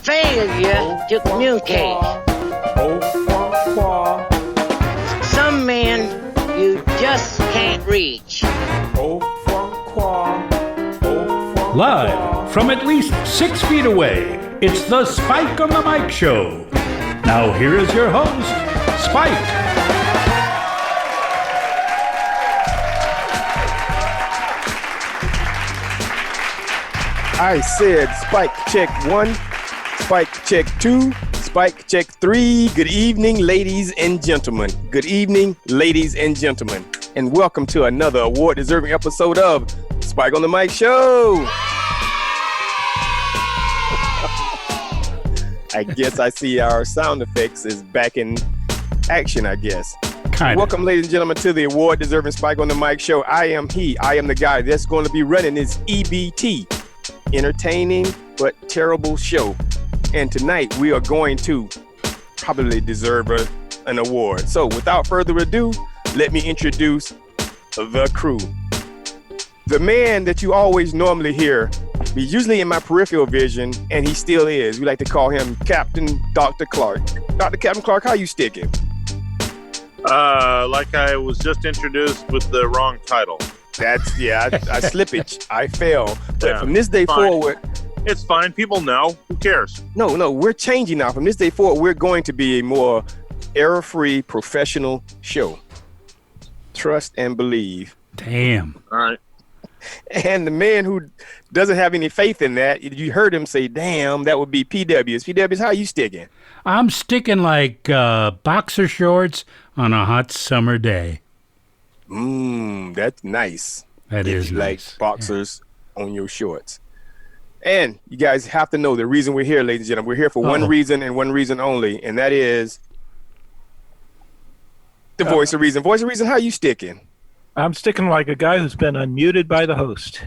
Failure to communicate. Some men you just can't reach. Live from at least 6 feet away, it's the Spike on the Mic Show. Now here is your host, Spike. I said Spike check 1, Spike check 2, Spike check 3. Good evening, ladies and gentlemen. Good evening, ladies and gentlemen. And welcome to another award-deserving episode of Spike on the Mic Show. I guess I see our sound effects is back in action, I guess. Kind of. Welcome, ladies and gentlemen, to the award-deserving Spike on the Mic Show. I am the guy that's going to be running this EBT, entertaining but terrible show. And tonight we are going to probably deserve an award. So without further ado, let me introduce the crew. The man that you always normally hear, he's usually in my peripheral vision, and he still is. We like to call him Captain Dr. Clark. Dr. Captain Clark, how you sticking? Like I was just introduced with the wrong title. That's, I slippage. I fell. But Yeah, from this day fine. forward, It's fine. People know. Who cares? No, we're changing now. From this day forward, we're going to be a more error-free professional show. Trust and believe. Damn. All right. And the man who doesn't have any faith in that, you heard him say, damn, that would be PWs. PWs, how you sticking? I'm sticking like boxer shorts on a hot summer day. That's nice. That If is you nice. like boxers on your shorts. And you guys have to know the reason we're here, ladies and gentlemen. We're here for one reason and one reason only, and that is the voice of reason. Voice of reason, how you sticking? I'm sticking like a guy who's been unmuted by the host.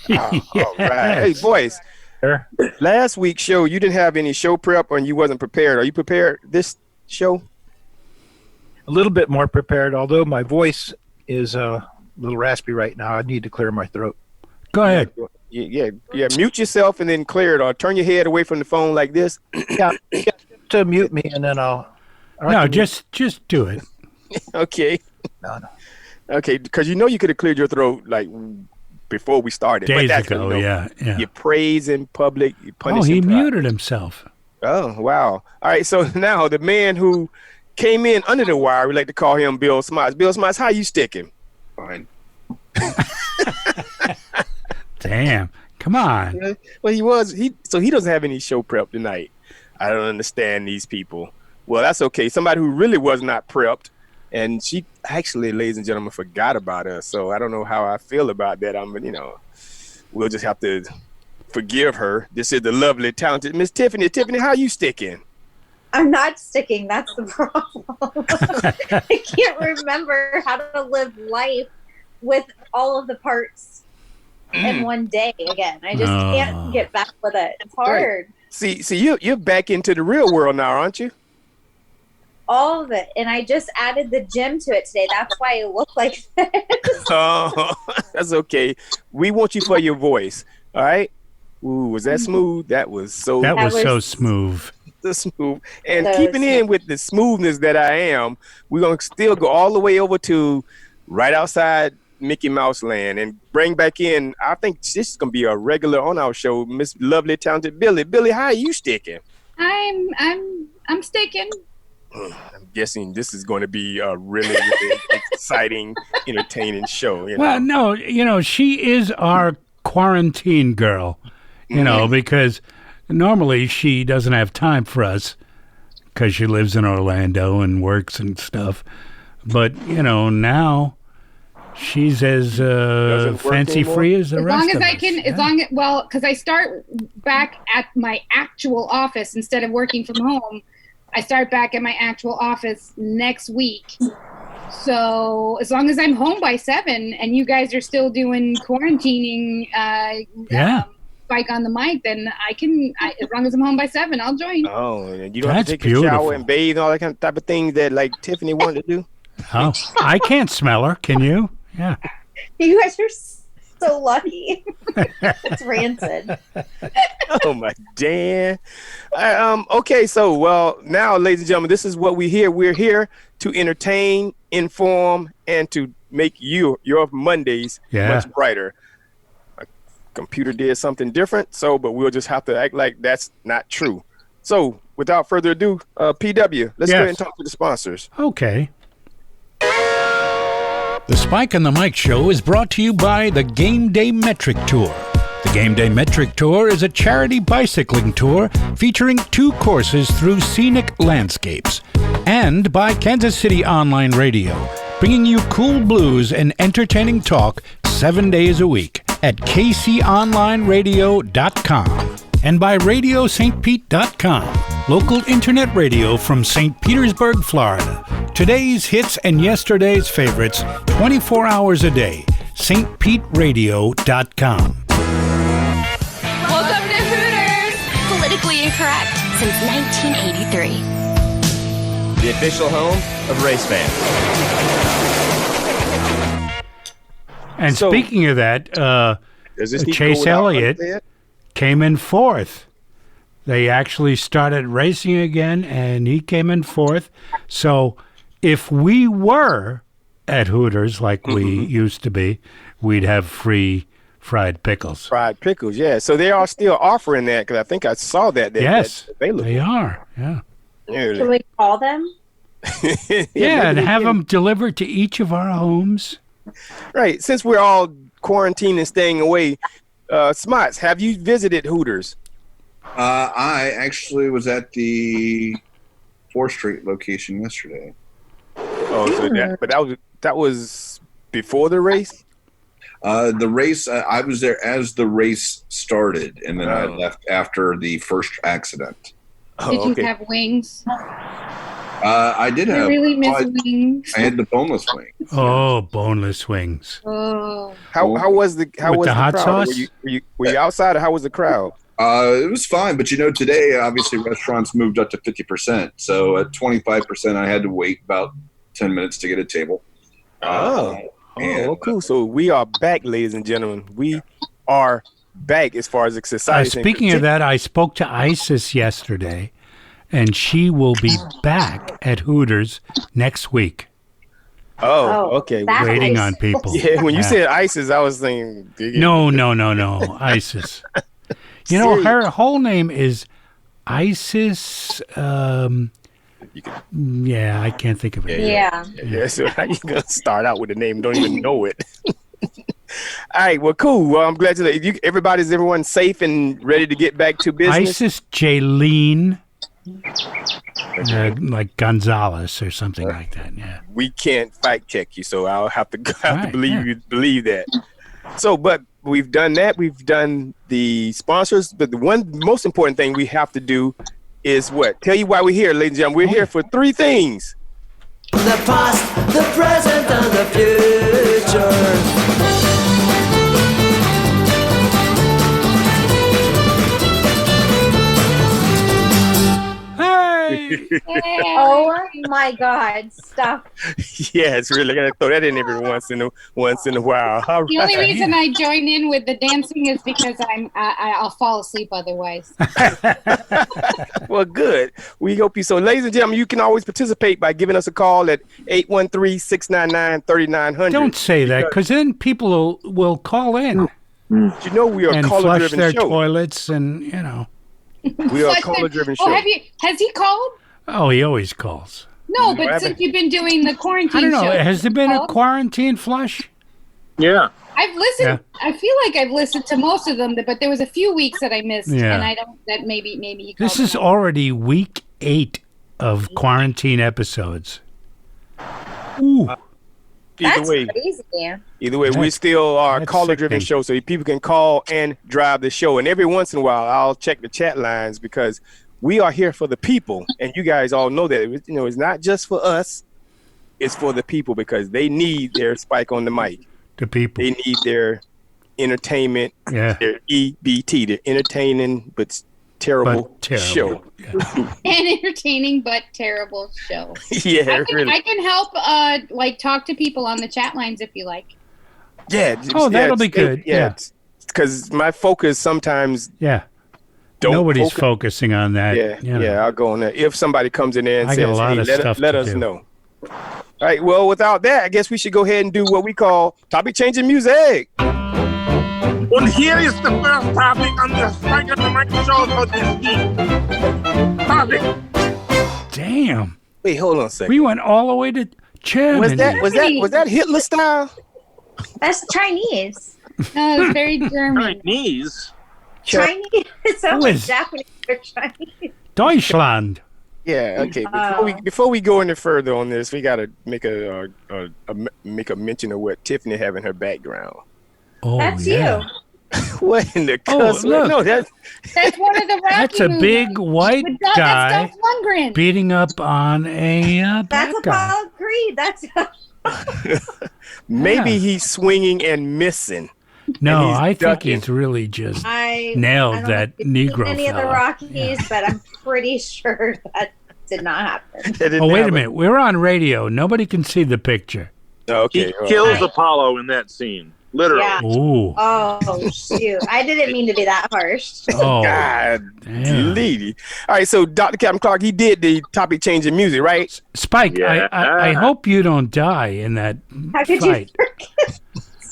All right. Hey, voice. There. Last week's show, you didn't have any show prep and you wasn't prepared. Are you prepared this show? A little bit more prepared, although my voice is a little raspy right now. I need to clear my throat. Go ahead. Yeah. Mute yourself and then clear it, or turn your head away from the phone like this. Yeah, to mute me, and then I'll. No, just do it. Okay. No. Okay, because you could have cleared your throat like before we started. Days that's ago, yeah. You praise in public, you punish Oh, he in private. muted himself. Oh, wow. All right, so now the man who came in under the wire, we like to call him Bill Smiles. Bill Smiles, how you sticking? Fine. Damn. Come on. Well, he doesn't have any show prep tonight. I don't understand these people. Well, that's okay. Somebody who really was not prepped, and she actually, ladies and gentlemen, forgot about us. So I don't know how I feel about that. We'll just have to forgive her. This is the lovely, talented Miss Tiffany. Tiffany, how you sticking? I'm not sticking. That's the problem. I can't remember how to live life with all of the parts in one day again. I just can't get back with it. It's hard. See, you're back into the real world now, aren't you? All of it. And I just added the gym to it today. That's why I look like this. Oh, that's okay. We want you for your voice. All right. Ooh, was that smooth? That was so. That was so smooth. The smooth. And So keeping smooth. in with the smoothness that I am, we're gonna still go all the way over to right outside Mickey Mouse Land and bring back in. I think this is gonna be a regular on our show, Miss Lovely, Talented Billy. Billy, how are you sticking? I'm sticking. I'm guessing this is going to be a really, really exciting, entertaining show. Well, no, she is our quarantine girl, because normally she doesn't have time for us because she lives in Orlando and works and stuff. But, now she's as fancy-free as the rest of us. Because I start back at my actual office instead of working from home. I start back at my actual office next week. So as long as I'm home by 7 and you guys are still doing quarantining, Spike on the mic, then as long as I'm home by 7, I'll join. Oh, and you don't have to That's take a beautiful. shower and bathe and all that kind of type of things that like Tiffany wanted to do? Oh, I can't smell her. Can you? Yeah. You guys are so lucky. It's rancid. Oh my Dan. Okay, so well now, ladies and gentlemen, this is what we here. We're here to entertain, inform, and to make your Mondays much brighter. A computer did something different, but we'll just have to act like that's not true. So without further ado, PW, let's go ahead and talk to the sponsors. Okay. The Spike and the Mike Show is brought to you by the Game Day Metric Tour. The Game Day Metric Tour is a charity bicycling tour featuring 2 courses through scenic landscapes. And by Kansas City Online Radio, bringing you cool blues and entertaining talk 7 days a week at kconlineradio.com. And by RadioSt. local internet radio from St. Petersburg, Florida. Today's hits and yesterday's favorites, 24 hours a day. stpeteradio.com. Welcome to Hooters! Politically incorrect since 1983. The official home of race fans. And speaking of that, Chase Elliott came in 4th. They actually started racing again, and he came in 4th. So if we were at Hooters like we used to be, we'd have free fried pickles. Fried pickles, yeah. So they are still offering that, because I think I saw that. Yes, they are, yeah. Can we call them? Yeah, and have them delivered to each of our homes. Right. Since we're all quarantined and staying away, Smots, have you visited Hooters? I actually was at the 4th Street location yesterday. Oh, so that was before the race? The race, I was there as the race started, and then I left after the first accident. Did you have wings? I did have. I really miss wings. I had the boneless wings. Oh, boneless wings. Oh. How was the hot crowd? sauce? Were you outside, or how was the crowd? It was fine, but today obviously restaurants moved up to 50%. So at 25%, I had to wait about 10 minutes to get a table. Cool. So we are back, ladies and gentlemen. We are back as far as the society. Speaking of that, I spoke to Isis yesterday, and she will be back at Hooters next week. Oh, okay. Waiting on people. Yeah, when you said ISIS, I was thinking. No, ISIS. Her whole name is Isis. Yeah, I can't think of it. Yeah. So how you gonna start out with a name? Don't even know it. All right. Well, cool. Well, I'm glad to know everyone safe and ready to get back to business. Isis Jaylene, like Gonzalez or something like that. Yeah. We can't fact check you, so I'll have to believe that. So, but we've done that. We've done the sponsors, but the most important thing we have to do is what? Tell you why we're here, ladies and gentlemen. We're here for 3 things. The past, the present, and the future. Oh my God! Stop. Yeah, it's really gotta throw that in every once in a while. All The only reason I join in with the dancing is because I'll fall asleep otherwise. Well, good. We hope you. So, ladies and gentlemen, you can always participate by giving us a call at 813-699-3900. Don't say that, because then people will call in. We are a and caller-driven flush their show. toilets, and We are a caller-driven show. Has he called? Oh, he always calls. No, but since you've been doing the quarantine I don't know. show, Has there been a quarantine flush? Yeah. I've listened. Yeah. I feel like I've listened to most of them, but there was a few weeks that I missed, and I don't. That maybe he called. This is already week 8 of quarantine episodes. Ooh. That's crazy. Either way, we still are a caller-driven show, so people can call and drive the show. And every once in a while, I'll check the chat lines because we are here for the people, and you guys all know that. It's not just for us; it's for the people because they need their Spike on the mic. The people. They need their entertainment. Yeah. Their EBT, their entertaining but terrible show. Yeah. An entertaining but terrible show. Yeah, I can help talk to people on the chat lines if you like. Yeah. Oh, that'll be it's- good. Yeah. Because my focus sometimes Yeah. don't Nobody's focus. focusing on that. Yeah, you know. yeah, I'll go on there. If somebody comes in there and I got a says, lot hey, of let stuff to us do. know. All right, well, without that, I guess we should go ahead and do what we call topic changing music. And here is the first topic on the Spike on the Mic show for this week. Topic. Damn. Wait, hold on a second. We went all the way to Germany. Was that Hitler style? That's Chinese. No, it's very German. Chinese. Chinese. It sounds Who like is- Japanese or Chinese. Deutschland. Yeah. Okay. Oh. Before we go any further on this, we gotta make a mention of what Tiffany have in her background. Oh, That's yeah. you. What in the Oh, cuss? look. No, that's That's one of the Rocky That's a movies big white with Dolph guy Lundgren. beating up on a black That's guy. Apollo Creed. That's maybe Yeah. he's swinging and missing. No, he's I think ducking. he's really just I nailed I don't that know if you've Negro seen any of the fella. Rockies, but I'm pretty sure that did not happen. That didn't Oh, wait a happen. minute. We're on radio. Nobody can see the picture. Okay. He all kills right. Apollo in that scene. Literally. Yeah. Ooh. Oh shoot! I didn't mean to be that harsh. Oh, God, damn. lady. All right, so Dr. Captain Clark, he did the topic changing music, right? Spike, Yeah. I hope you don't die in that How could fight. you forget?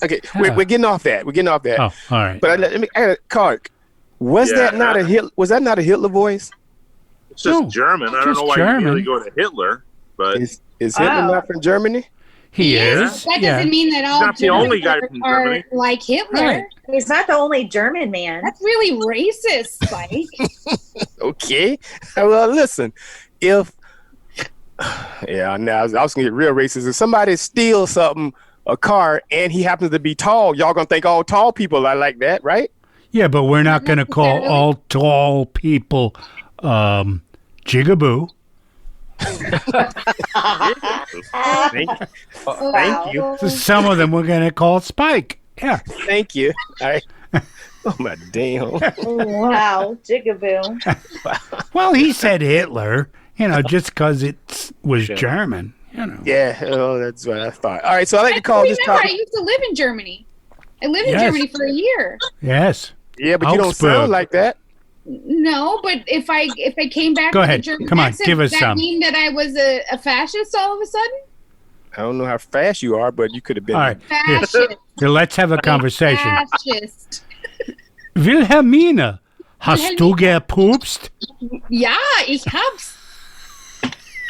Okay, Yeah. we're getting off that. We're getting off that. Oh, all right. But let me, Clark, was Yeah. that not a Hitler? Was that not a Hitler voice? It's just No, German. I don't just know why German. you really go to Hitler, but Is Hitler Oh. not from Germany? He Yes, is. That Yeah. doesn't mean that all not the Germans only guy from are Germany. like Hitler. Right. He's not the only German man. That's really racist, Spike. Okay. Well, listen, if yeah, now I was gonna get real racist. If somebody steals something, a car, and he happens to be tall, y'all gonna think all tall people are like that, right? Yeah, but we're not going to call necessarily. all tall people jigaboo. Thank you. So some of them we're going to call Spike. Yeah. Thank you. All right. Oh my damn. Wow, jigaboo. Well, he said Hitler, just because it was German, Yeah, oh, that's what I thought. All right, so I like to call this Remember, I topic. used to live in Germany. I lived in Yes. Germany for a year. Yes. Yeah, but you don't Augsburg. sound like that. No, but if I came back Go with ahead. a German Come on, accent, give us does that some. mean that I was a fascist all of a sudden? I don't know how fast you are, but you could have been. All right. Here, Fascist. here, let's have a conversation. Fascist. Wilhelmine, hast du gepupst? Ja, ich hab's.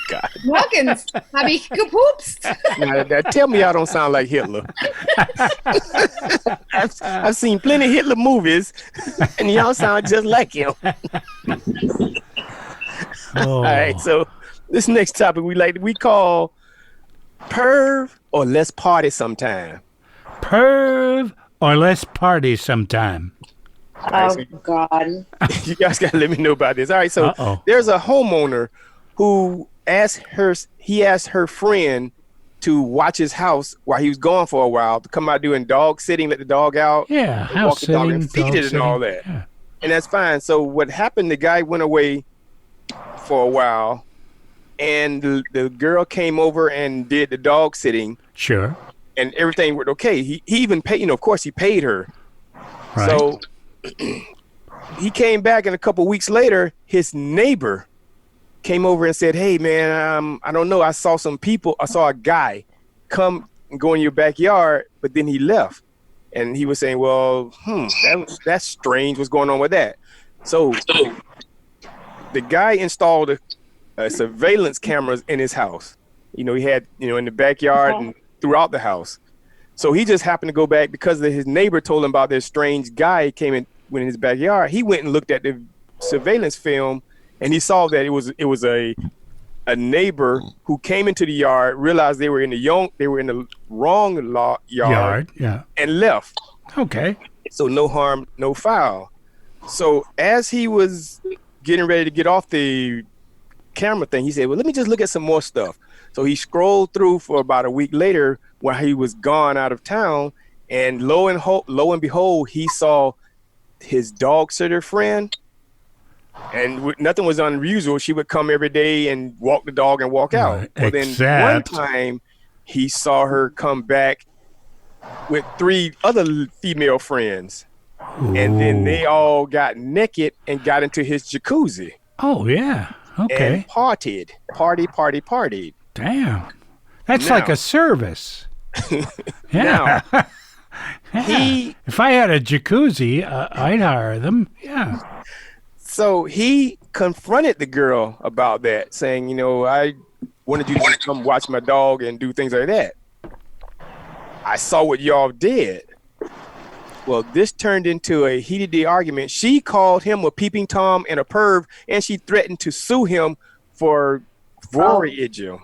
God. Morgens habe ich gepupst. Now, tell me I don't sound like Hitler. I've seen plenty of Hitler movies, and y'all sound just like him. Oh. All right, so this next topic we call perv or let's party sometime. Perv or let's party sometime. Oh God. You guys gotta let me know about this. All right, so Uh-oh. there's a homeowner who asked her friend to watch his house while he was gone for a while, to come out doing dog sitting, let the dog out, Yeah, walk house the dog sitting, and feed dog it and all sitting. that. Yeah. And that's fine. So what happened, the guy went away for a while, and the girl came over and did the dog sitting, Sure. and everything went okay. He even paid, of course he paid her. Right. So he came back, and a couple weeks later, his neighbor came over and said, "Hey man, I don't know. I saw a guy come and go in your backyard, but then he left." And he was saying, "Well, that's strange. What's going on with that?" So the guy installed a surveillance cameras in his house. He had, in the backyard and throughout the house. So he just happened to go back because his neighbor told him about this strange guy went in his backyard. He went and looked at the surveillance film, and he saw that it was a neighbor who came into the yard, realized they were in the wrong yard, yeah. and left. Okay. So no harm, no foul. So as he was getting ready to get off the camera thing, he said, "Well, let me just look at some more stuff." So he scrolled through for about a week later while he was gone out of town, and lo and behold, he saw his dog sitter friend, and nothing was unusual. She would come every day and walk the dog and walk out. Right, Well, then one except- time he saw her come back with 3 other female friends. And then they all got naked and got into his jacuzzi. Oh, yeah. Okay. And partied. Damn. That's Now- like a service. Now, Yeah. he If I had a jacuzzi, I'd hire them. Yeah. So he confronted the girl about that, saying, you know, I wanted you to just come watch my dog and do things like that. I saw what y'all did. Well, this turned into a heated argument. She called him a peeping Tom and a perv, and she threatened to sue him for voyeurism.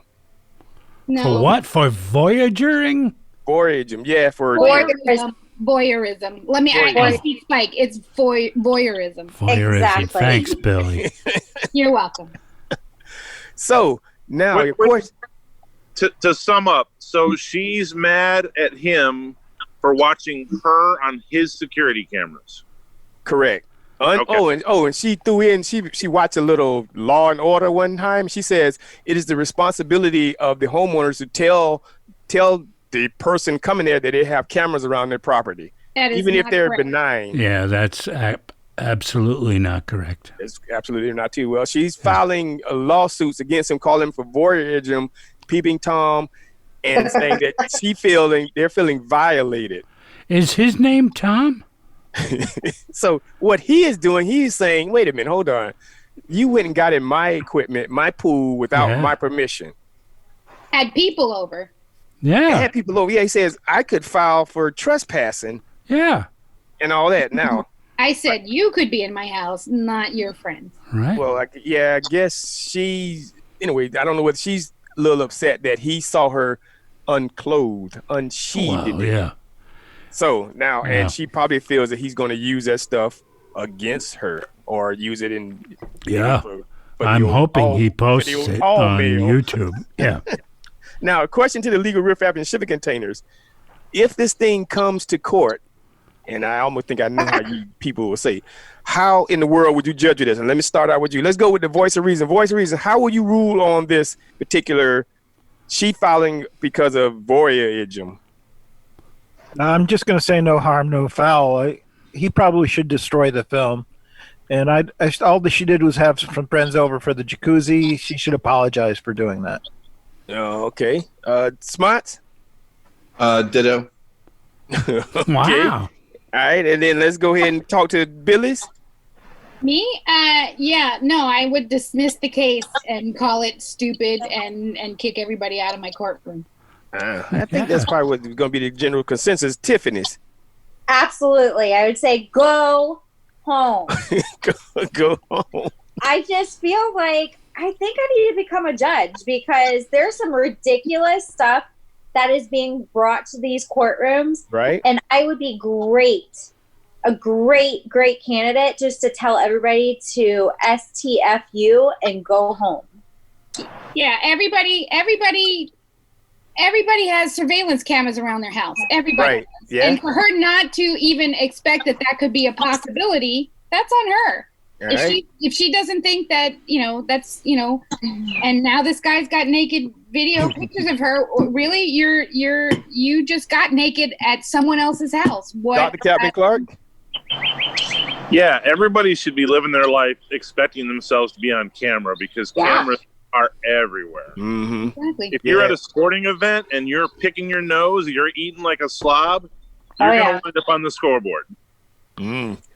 No. For what? For voyagering? Voyeurism, yeah, for Voyeurism. Let me. I speak Spike. It's voyeurism. Voyeurism. Exactly. Thanks, Billy. You're welcome. So now, Wait, of course, To sum up, so she's mad at him for watching her on his security cameras. correct. Okay. And she threw in. She watched a little Law and Order one time. She says it is the responsibility of the homeowners to tell the person coming there that they have cameras around their property, That is even if not they're correct. benign. Yeah, that's absolutely not correct. It's absolutely not too well. She's filing lawsuits against him, calling him for voyeurism, peeping Tom, and saying that they're feeling violated. Is his name Tom? So what he is doing, he's saying, wait a minute, hold on. You went and got in my equipment, my pool, without my permission. Had people over. I Yeah. had people over. Yeah, he says I could file for trespassing Yeah. and all that. Now, I said you could be in my house, not your friends. Right. well, I guess anyway, I don't know whether she's a little upset that he saw her unclothed, unsheathed. Well, yeah. So now, Yeah. and she probably feels that he's going to use that stuff against her or use it in. Yeah. for I'm the hoping he for posts the it all on mail. YouTube. Yeah. Now, a question to the legal riffraff and shipping containers. If this thing comes to court, and I almost think I know how you people will say, how in the world would you judge this? And let me start out with you. Let's go with the voice of reason. Voice of reason. How will you rule on this particular sheet filing because of voyeurism? I'm just going to say no harm, no foul. He probably should destroy the film. And all that she did was have some friends over for the jacuzzi. She should apologize for doing that. Oh, okay. Smarts? Ditto. Wow. All right, and then let's go ahead and talk to Billy's. Me? Yeah. No, I would dismiss the case and call it stupid and kick everybody out of my courtroom. I think that's probably what's going to be the general consensus. Tiffany's. Absolutely. I would say go home. Go home. I just feel like I think I need to become a judge because there's some ridiculous stuff that is being brought to these courtrooms. Right. And I would be a great candidate just to tell everybody to STFU and go home. Yeah, everybody has surveillance cameras around their house. Everybody. Right. Yeah. And for her not to even expect that could be a possibility, that's on her. All right. If she doesn't think that, that's, and now this guy's got naked video pictures of her, really? You just got naked at someone else's house. What? Dr. Captain Clark? Yeah, everybody should be living their life expecting themselves to be on camera because cameras are everywhere. Mm-hmm. Exactly. If you're at a sporting event and you're picking your nose, you're eating like a slob, you're going to wind up on the scoreboard.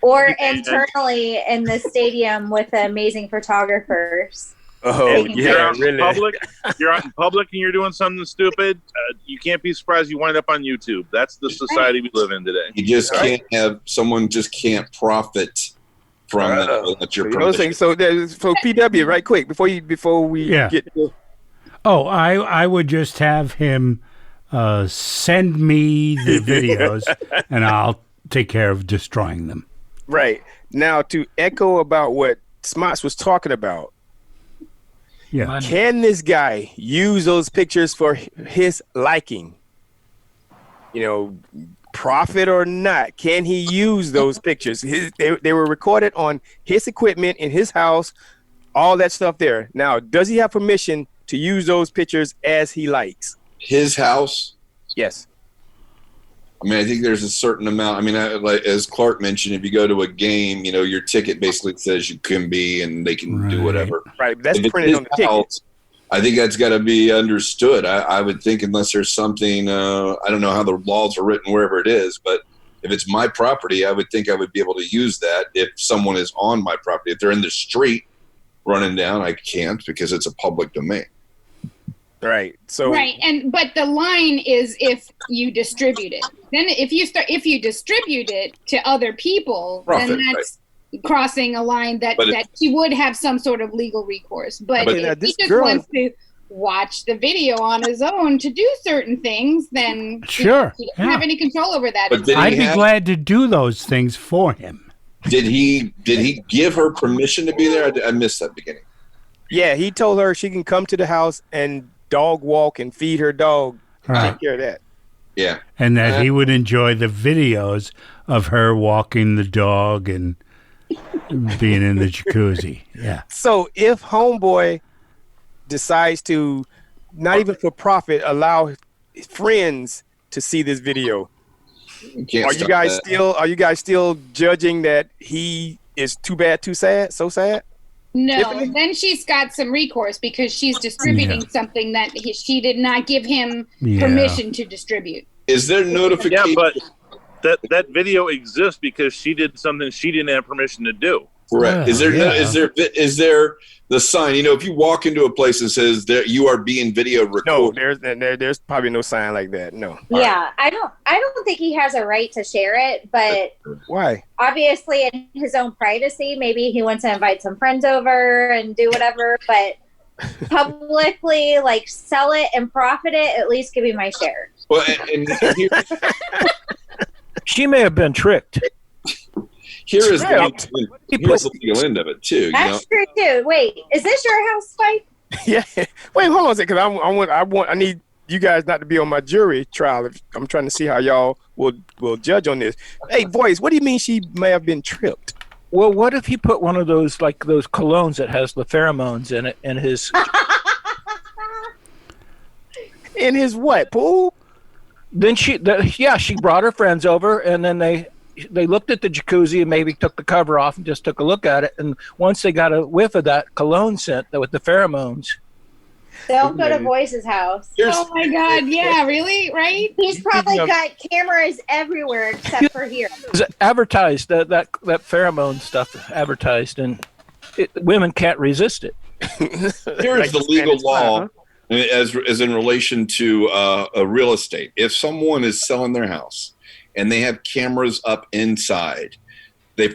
Or internally in the stadium with the amazing photographers. Oh, And yeah, you're out in really. public, you're out in public and you're doing something stupid, you can't be surprised you wind up on YouTube. That's the society we live in today. You just can't have someone just can't profit from that. That's your permission. So PW, right quick, before we get to Oh, I would just have him send me the videos, and I'll take care of destroying them. right. Now to echo about what Smarts was talking about. Yeah. Can this guy use those pictures for his liking? Profit or not, can he use those pictures? They were recorded on his equipment in his house, all that stuff there. Now, does he have permission to use those pictures as he likes? His house? Yes. I mean, I think there's a certain amount. I mean, like as Clark mentioned, if you go to a game, your ticket basically says you can be, and they can do whatever. Right. That's If it's printed his on the ticket. house, I think that's got to be understood. I would think unless there's something, I don't know how the laws are written wherever it is, but if it's my property, I would think I would be able to use that if someone is on my property. If they're in the street running down, I can't because it's a public domain. Right. So Right, but the line is if you distribute it. Then if you distribute it to other people, Profit, then that's crossing a line that she would have some sort of legal recourse. But if he just wants to watch the video on his own to do certain things, then sure, he doesn't have any control over that. But I'd be glad to do those things for him. Did he give her permission to be there? I missed that beginning. Yeah, he told her she can come to the house and dog walk and feed her dog. Right. Take care of that. Yeah. And that he would enjoy the videos of her walking the dog and being in the jacuzzi. Yeah. So if homeboy decides to, not even for profit, allow friends to see this video, are you guys still judging that he is too bad, too sad, so sad? No, Tiffany? then she's got some recourse because she's distributing she did not give him permission to distribute. Is there notification? Yeah, but that video exists because she did something she didn't have permission to do. Correct. Yeah, Is there the sign? If you walk into a place that says that you are being video recorded. No, there's probably no sign like that. No. Yeah, I don't think he has a right to share it, but Why? obviously in his own privacy, maybe he wants to invite some friends over and do whatever, but publicly sell it and profit it, at least give me my share. Well, and She may have been tricked. here is the legal end of it too. That's true too. Wait, is this your house, Spike? Yeah. Wait, hold on a second. I need you guys not to be on my jury trial. I'm trying to see how y'all will judge on this. Hey, boys, what do you mean she may have been tripped? Well, what if he put one of those those colognes that has the pheromones in it in his In his what, pool? Then she brought her friends over, and then they looked at the jacuzzi and maybe took the cover off and just took a look at it. And once they got a whiff of that cologne scent with the pheromones, They'll go to Boyce's house. Oh my God! Yeah, really? Right? He's probably got cameras everywhere except for here. it was advertised that pheromone stuff advertised, and women can't resist it. Here is the legal law as in relation to a real estate. If someone is selling their house and they have cameras up inside, they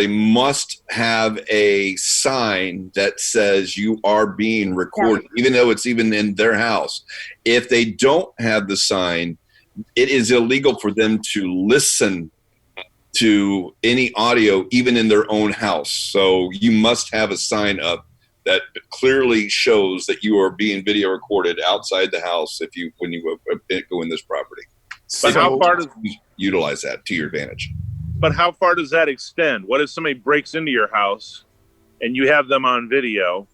must have a sign that says you are being recorded, even though it's even in their house. If they don't have the sign, it is illegal for them to listen to any audio, even in their own house. So you must have a sign up that clearly shows that you are being video recorded outside the house when you go in this property. But how far does utilize that to your advantage? But how far does that extend? What if somebody breaks into your house and you have them on video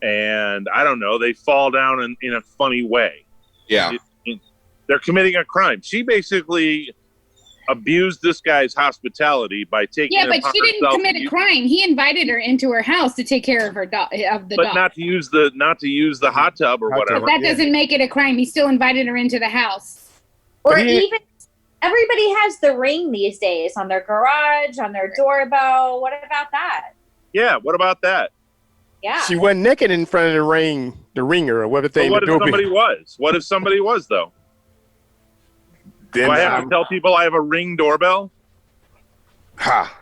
and, I don't know, they fall down in a funny way? Yeah. They're committing a crime. She basically abused this guy's hospitality by taking Yeah, but she didn't commit a crime. He invited her into her house to take care of her dog. But not to use the hot tub or whatever. But that doesn't make it a crime. He still invited her into the house. Or even everybody has the Ring these days on their garage, on their doorbell. What about that? Yeah, what about that? Yeah. She wasn't naked in front of the ringer or whatever thing. What if somebody was? What if somebody was though? Then do I have to tell people I have a Ring doorbell?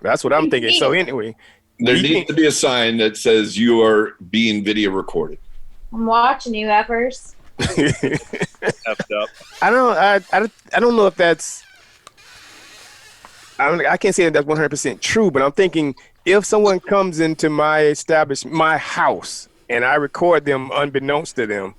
That's what I'm thinking. So anyway, there needs to be a sign that says you are being video recorded. I'm watching you, Uppers. Effed up. I don't know if that's. I can't say that that's 100% true, but I'm thinking if someone comes into my establishment, my house, and I record them unbeknownst to them,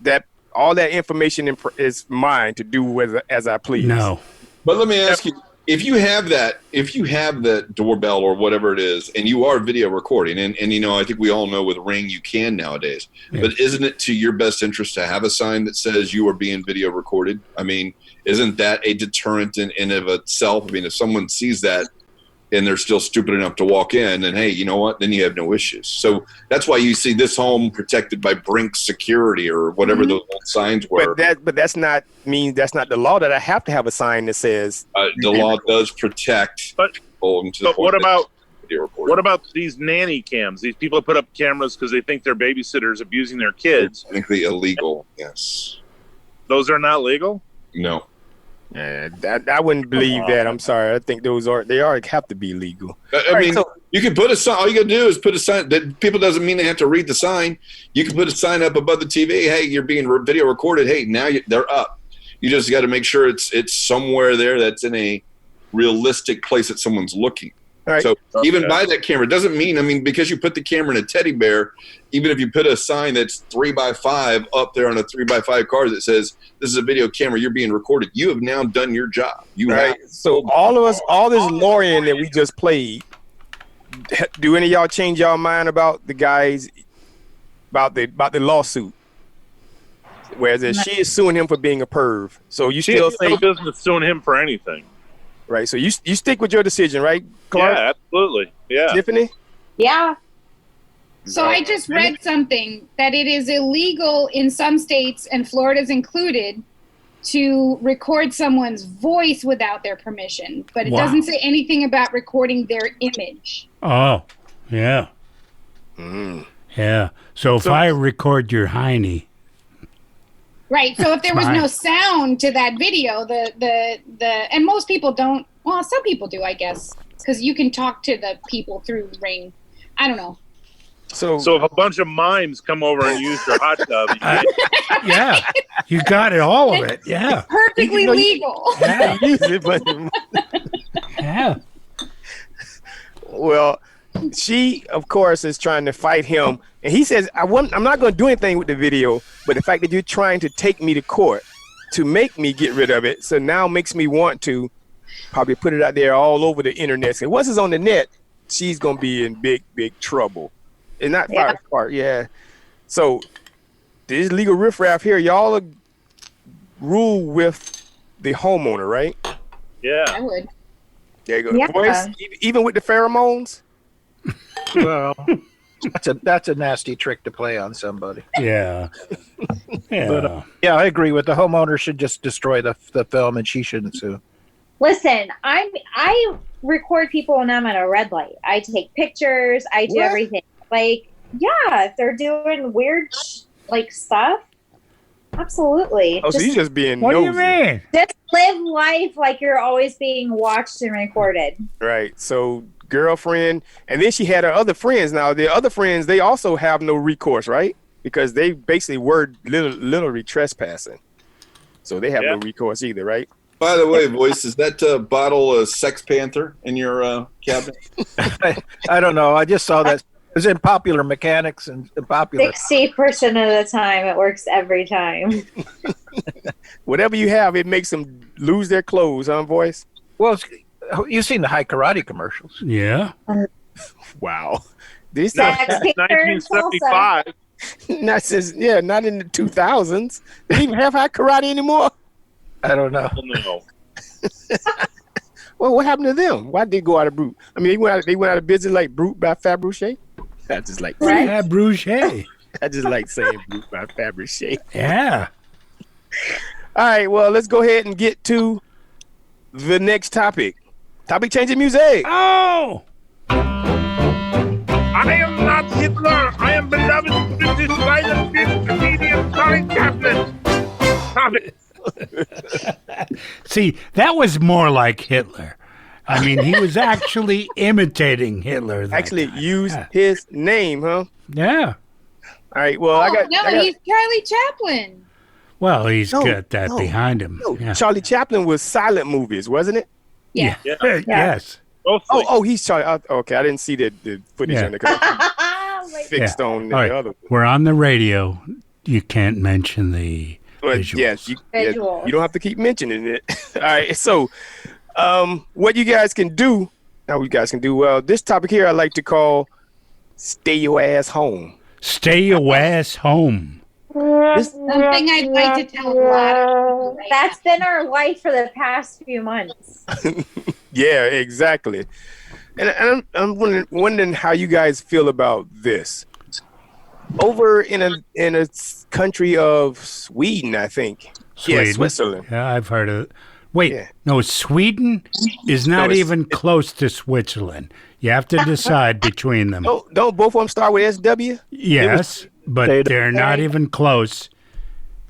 that all that information is mine to do as I please. No. But let me ask you, if you have that doorbell or whatever it is, and you are video recording, and I think we all know with Ring you can nowadays, but isn't it to your best interest to have a sign that says you are being video recorded? I mean, isn't that a deterrent in of itself? I mean, if someone sees that and they're still stupid enough to walk in, and hey, you know what? Then you have no issues. So that's why you see this home protected by Brink Security or whatever those old signs were. But that's not the law that I have to have a sign that says the law does protect. But what about these nanny cams? These people put up cameras because they think their babysitters abusing their kids. Technically illegal. Yes. Those are not legal? No. I wouldn't believe that. I'm sorry. I think they have to be legal. I mean, you can put a sign. All you got to do is put a sign. That people doesn't mean they have to read the sign. You can put a sign up above the TV. Hey, you're being video recorded. Hey, now they're up. You just got to make sure it's somewhere there that's in a realistic place that someone's looking. Right. So even by that camera doesn't mean, I mean, because you put the camera in a teddy bear, even if you put a sign that's 3x5 up there on a 3x5 car that says this is a video camera, you're being recorded. You have now done your job. So all this lawyering that we just played, do any of y'all change y'all mind about the guys about the lawsuit? Whereas she is suing him for being a perv. So you still say no business suing him for anything. Right. So you stick with your decision, right, Clark? Yeah, absolutely. Yeah. Tiffany? Yeah. So I just read something that it is illegal in some states, and Florida's included, to record someone's voice without their permission. But it doesn't say anything about recording their image. Oh, yeah. Yeah. So if I record your hiney. Right. So if there was no sound to that video, and most people don't. Well, some people do, I guess, because you can talk to the people through Ring. I don't know. So if a bunch of mimes come over and use your hot tub, yeah, you got it, all of it. Yeah, perfectly legal. Yeah, use it, but yeah. Well, she, of course, is trying to fight him, and he says, I'm not going to do anything with the video, but the fact that you're trying to take me to court to make me get rid of it, so now makes me want to probably put it out there all over the internet. So once it's on the net, she's going to be in big, big trouble. And not far, yeah. So this legal riffraff here, y'all rule with the homeowner, right? Yeah. I would. There you go. Yeah. Voice, even with the pheromones? Well, that's a nasty trick to play on somebody. Yeah. Yeah. But, yeah, I agree with the homeowner should just destroy the film, and she shouldn't sue. Listen, I record people when I'm at a red light. I take pictures. I do everything. Like, yeah, if they're doing weird stuff, absolutely. Oh, so you're just being what nosy. Do you mean? Just live life like you're always being watched and recorded. Right. So girlfriend, and then she had her other friends. Now the other friends, they also have no recourse, right? Because they basically were literally trespassing. So they have no recourse either, right? By the way, Voice, is that bottle of Sex Panther in your cabinet? I don't know. I just saw that. It was in Popular Mechanics and Popular. 60% of the time, it works every time. Whatever you have, it makes them lose their clothes, huh, Voice? Well, you've seen the High Karate commercials. Yeah. Wow. This is 1975. Not since, not in the 2000s. They didn't even have High Karate anymore. I don't know. No. Well, what happened to them? Why did they go out of Brute? I mean, they went out of business like Brute by Fabergé. I just like Fabergé. I just like saying Brute by Fabergé. Yeah. All right, well, let's go ahead and get to the next topic. Topic changing music. Oh! I am not Hitler. I am beloved British violent comedian Charlie Chaplin. Topic. See, that was more like Hitler. I mean, he was actually imitating Hitler. Actually used his name, huh? Yeah. All right, well, I got... he's Charlie Chaplin. Well, he's got that behind him. No, yeah. Charlie Chaplin was silent movies, wasn't it? Yeah. Yes. Oh, he's Charlie. Okay, I didn't see the footage on the fixed on the other. We're on the radio. You can't mention the visuals. Yes, you don't have to keep mentioning it. All right, so What you guys can do, well, this topic here I like to call stay your ass home. Stay your ass home. Something I'd like to tell a lot of people. That's been our life for the past few months. Yeah, exactly. And I'm wondering how you guys feel about this. Over in a country of Sweden, I think. Sweden. Yeah, Switzerland. Yeah, I've heard of it. Wait, no, Sweden is not even close to Switzerland. You have to decide between them. Don't both of them start with SW? Yes, but they're not even close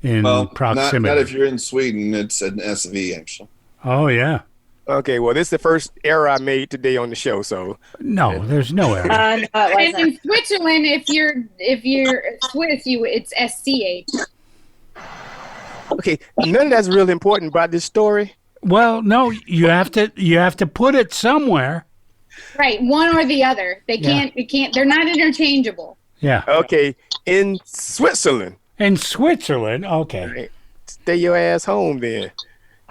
in proximity. Not if you're in Sweden. It's an SV, actually. Oh, yeah. Okay, well, this is the first error I made today on the show, so. No, there's no error. And in Switzerland, if you're Swiss, it's SCH. Okay, none of that's really important about this story. Well, no, you have to put it somewhere. Right, one or the other. They can't. They're not interchangeable. Yeah. Okay, in Switzerland. In Switzerland, okay. Right. Stay your ass home then.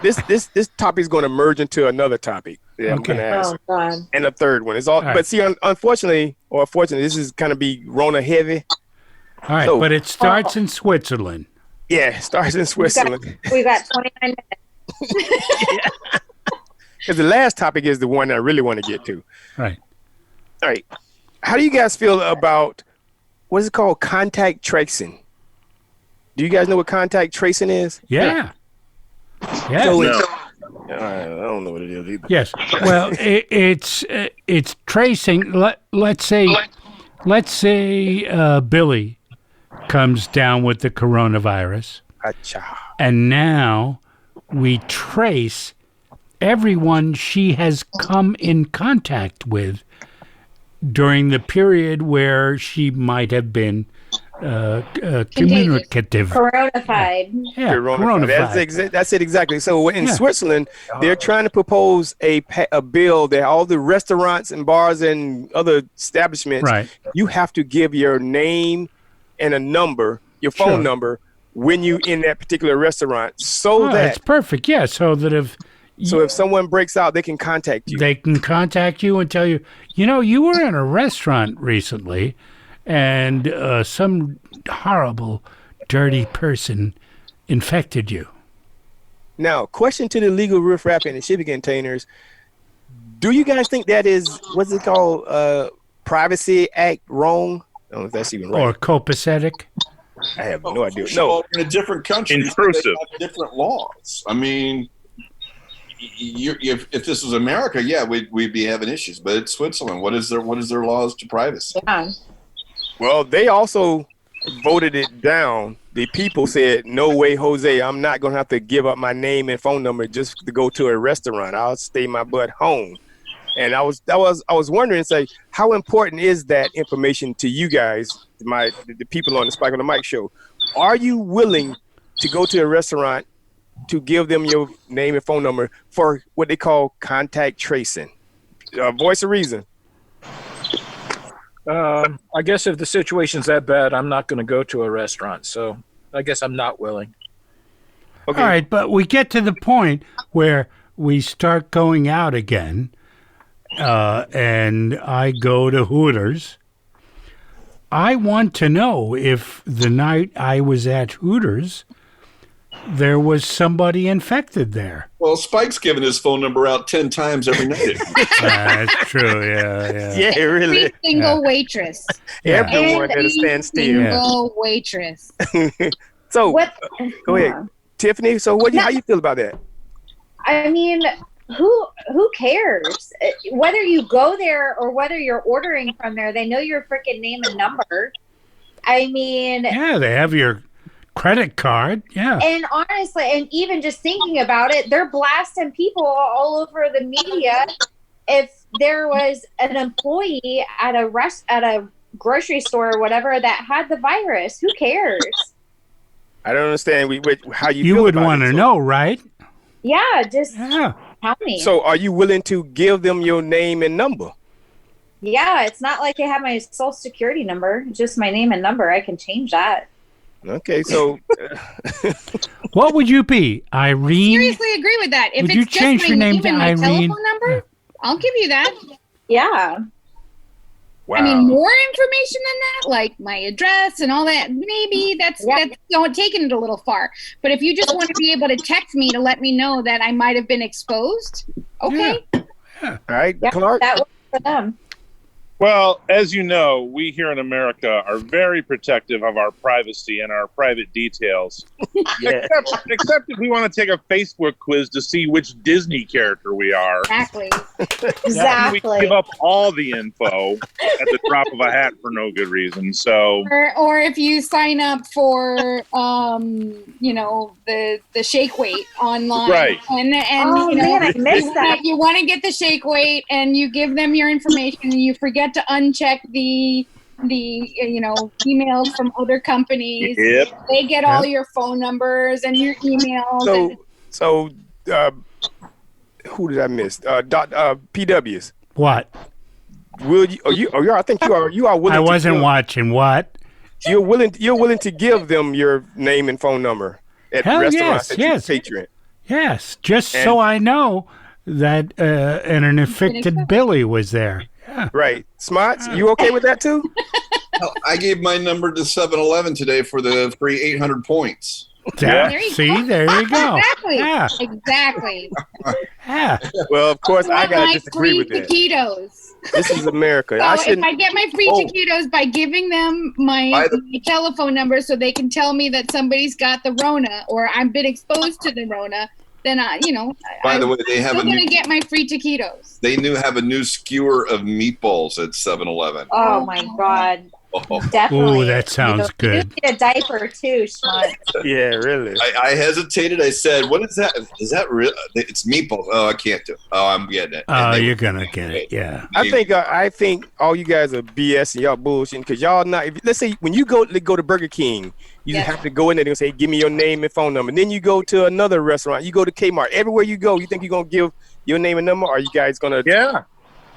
This topic is going to merge into another topic. Yeah, I'm going to ask. Oh, God. And a third one. It's all right. But see, unfortunately, or fortunately, this is kind of be Rona heavy. All right, but it starts in Switzerland. Yeah, it starts in Switzerland. We got 29 minutes. Because the last topic is the one I really want to get to. Right. All right. How do you guys feel about what is it called? Contact tracing. Do you guys know what contact tracing is? Yeah. Yeah. So I don't know what it is either. Yes. Well, it's tracing. Let's say Billy comes down with the coronavirus, and now we trace everyone she has come in contact with during the period where she might have been communicative. Coronafied. Yeah, coronavirus. That's it exactly. So in Switzerland, they're trying to propose a bill that all the restaurants and bars and other establishments, you have to give your name and a number, your phone number, when you in that particular restaurant, that's perfect. Yeah, so that if someone breaks out, they can contact you. They can contact you and tell you, you were in a restaurant recently, and some horrible, dirty person infected you. Now, question to the legal riffraff and the shipping containers: do you guys think that is what's it called? Privacy Act wrong? I don't know if that's even right. Or copacetic? I have no idea. No, in a different country, intrusive. they have different laws. I mean, if this was America, we'd be having issues. But it's Switzerland. What is their laws to privacy? Yeah. Well, they also voted it down. The people said, "No way, Jose! I'm not gonna have to give up my name and phone number just to go to a restaurant. I'll stay my butt home." And I was wondering, how important is that information to you guys, the people on the Spike on the Mic show? Are you willing to go to a restaurant to give them your name and phone number for what they call contact tracing? Voice of reason. I guess if the situation's that bad, I'm not going to go to a restaurant. So I guess I'm not willing. Okay. All right, but we get to the point where we start going out again. And I go to Hooters. I want to know if the night I was at Hooters, there was somebody infected there. Well, Spike's given his phone number out 10 times every night. That's true, yeah. Yeah, really. Every single waitress. Everyone had to stand still. Single waitress. So, go ahead. Tiffany, so how you feel about that? I mean, who cares? Whether you go there or whether you're ordering from there, they know your freaking name and number. I mean, yeah, they have your credit card. Yeah. And honestly, and even just thinking about it, they're blasting people all over the media. If there was an employee at a grocery store or whatever that had the virus, who cares? I don't understand how you You feel would about want it, to so. know, right? Yeah, just tell me. So are you willing to give them your name and number? Yeah, it's not like they have my social security number, just my name and number. I can change that. Okay, so What would you be, Irene? Seriously, agree with that. If Would it's you just change my your name name to and my Irene? telephone number, I'll give you that. Yeah. wow. I mean, more information than that, like my address and all that. Maybe that's taking it a little far. But if you just want to be able to text me to let me know that I might have been exposed, okay. All right, Yeah, Clark. that works for them. Well, as you know, we here in America are very protective of our privacy and our private details. Yeah. Except if we want to take a Facebook quiz to see which Disney character we are. Exactly. Exactly. We give up all the info at the drop of a hat for no good reason. So, or if you sign up for, the shake weight online, Right. and Oh, man, I missed that. You want to get the shake weight, and you give them your information, and you forget to uncheck the emails from other companies. Yep. They get all your phone numbers and your emails. So, who did I miss? PWs. What? Will you? I think you are willing. I wasn't to watching. What? You're willing to give them your name and phone number at Hell restaurants yes, that you patron. Yes, just so I know that an infected Billy was there. Yeah. Right. Smarts, you okay with that too? Well, I gave my number to 7-Eleven today for the free 800 points. There you go. Exactly. Yeah. Exactly. Yeah. Well, of course, I gotta my disagree free with that. taquitos. This is America. So if I get my free taquitos by giving them my telephone number so they can tell me that somebody's got the Rona or I've been exposed to the Rona, then By the way, they have I'm gonna get my free taquitos. They have a new skewer of meatballs at 7-Eleven. Oh my God. Oh. Definitely. Ooh, that sounds good. You need a diaper too, Schmuck. Yeah, really. I hesitated. I said, "What is that? Is that real? It's meatballs." Oh, I can't do it. Oh, I'm getting it. Oh, you're gonna get it. Yeah. I think all you guys are BS and y'all bullshitting because y'all not. Let's say when you go to Burger King, you have to go in there and say, "Give me your name and phone number." And then you go to another restaurant. You go to Kmart. Everywhere you go, you think you're gonna give your name and number? Or are you guys gonna? Yeah.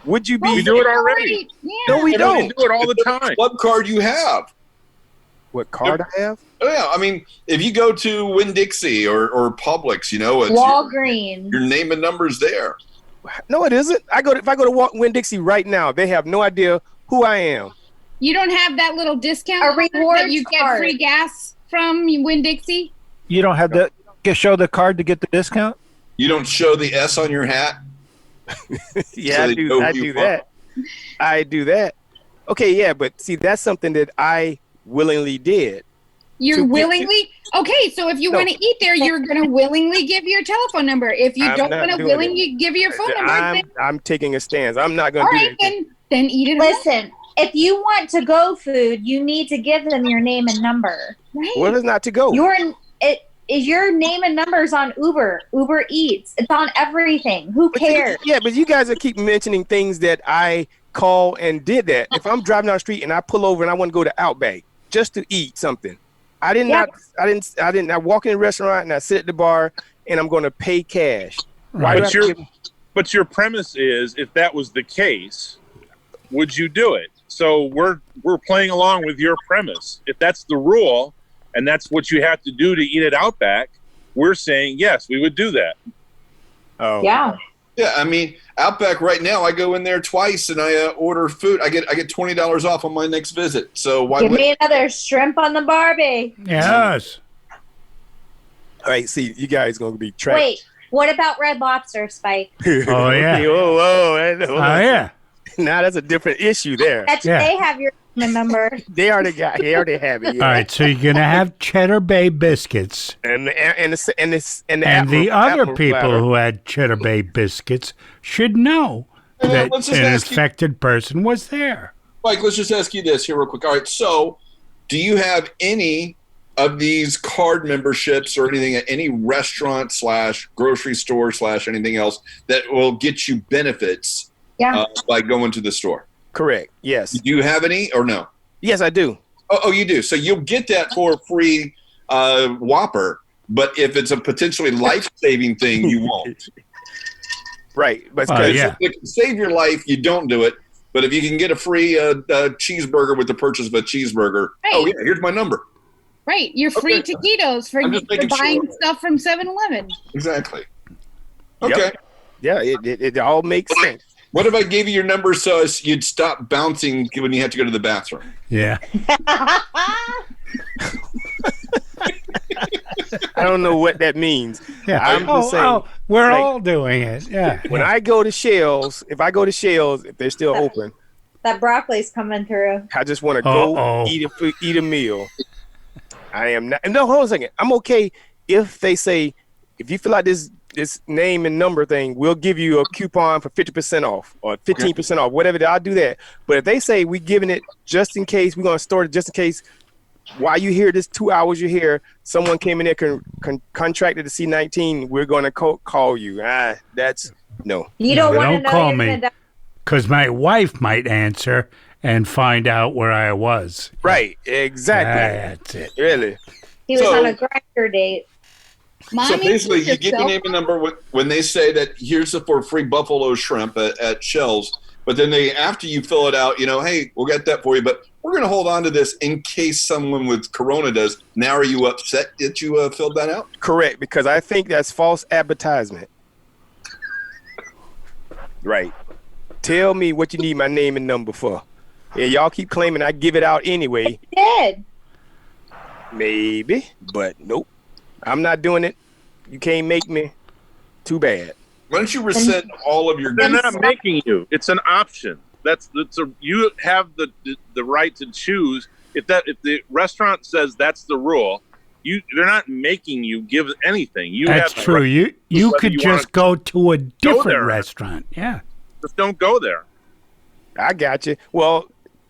Would you be? We do it already. Yeah. No, we don't. We do it all the time. What card you have? What card I have? Oh yeah, I mean, if you go to Winn-Dixie or Publix, it's Walgreens. your name and number's there. No, it isn't. If I go to Winn-Dixie right now, they have no idea who I am. You don't have that little discount A reward that you get card. free gas from Winn-Dixie? You don't have to show the card to get the discount? You don't show the S on your hat. Yeah, So I they do. know I who you do that. I do that. Okay, yeah, but see, that's something that I willingly did. You're willingly okay. So if you want to eat there, you're going to willingly give your telephone number. If you I'm don't not want to doing willingly give your phone number, I'm taking a stance. I'm not going all to do right, that. then eat it. Listen, if you want to go food, you need to give them your name and number. Right. What is not to go? Your name and numbers on Uber Eats. It's on everything. Who cares? Yeah, but you guys are keep mentioning things that I call and did that. If I'm driving down the street and I pull over and I want to go to Outback just to eat something, I walk in a restaurant and I sit at the bar and I'm going to pay cash. Why do I have to give- But your premise is, if that was the case, would you do it? So we're playing along with your premise. If that's the rule, and that's what you have to do to eat at Outback, we're saying yes, we would do that. Oh, yeah. Yeah, I mean, Outback right now, I go in there twice and I order food. I get $20 off on my next visit. So why? Give me another shrimp on the Barbie. Yes. All right, see, you guys going to be trapped. Wait, what about Red Lobster, Spike? Oh yeah. Okay, whoa. Oh yeah. Now that's a different issue there. They have your number. They already have it. Yeah. All right, so you're gonna have Cheddar Bay biscuits, And the other apple people platter. who had Cheddar Bay biscuits should know that let's just an ask you- infected person was there. Mike, let's just ask you this here real quick. All right, so do you have any of these card memberships or anything at any restaurant / grocery store / anything else that will get you benefits by going to the store? Correct. Yes. Do you have any or no? Yes, I do. Oh, you do. So you'll get that for a free Whopper, but if it's a potentially life-saving thing, you won't. Right. But If it can save your life, you don't do it. But if you can get a free cheeseburger with the purchase of a cheeseburger, oh yeah, here's my number. Right. You're free Okay. taquitos for I'm just making buying sure. stuff from 7-Eleven. Exactly. Yep. Okay. Yeah, it all makes sense. What if I gave you your number so you'd stop bouncing when you had to go to the bathroom? Yeah. I don't know what that means. Yeah. I'm just saying. We're like, all doing it. Yeah. When I go to Shells, if they're still open, That broccoli's coming through. I just want to go eat a meal. I am not. No, hold on a second. I'm okay if they say, if you fill out this name and number thing, we'll give you a coupon for 50% off or 15% off, whatever. I'll do that. But if they say we're giving it just in case, we're going to store it just in case, while you hear this 2 hours you're here, someone came in there contracted the C-19, we're going to call you. That's no. You don't want to Don't know call you're me. gonna die. Because my wife might answer and find out where I was. Right, exactly. That's it. Really. He was on a grinder date. So Mommy, basically, you your get the cell name and number when they say that here's for free buffalo shrimp at Shells. But then after you fill it out, hey, we'll get that for you. But we're going to hold on to this in case someone with Corona does. Now, are you upset that you filled that out? Correct, because I think that's false advertisement. Right. Tell me what you need my name and number for. Yeah, y'all keep claiming I give it out anyway. Did. Maybe, but nope. I'm not doing it. You can't make me. Too bad. Why don't you rescind all of your? They're not making you. It's an option. You have the right to choose. If the restaurant says that's the rule, they're not making you give anything. That's have true. Right You could just go to a different restaurant. Yeah. Just don't go there. I got you. Well,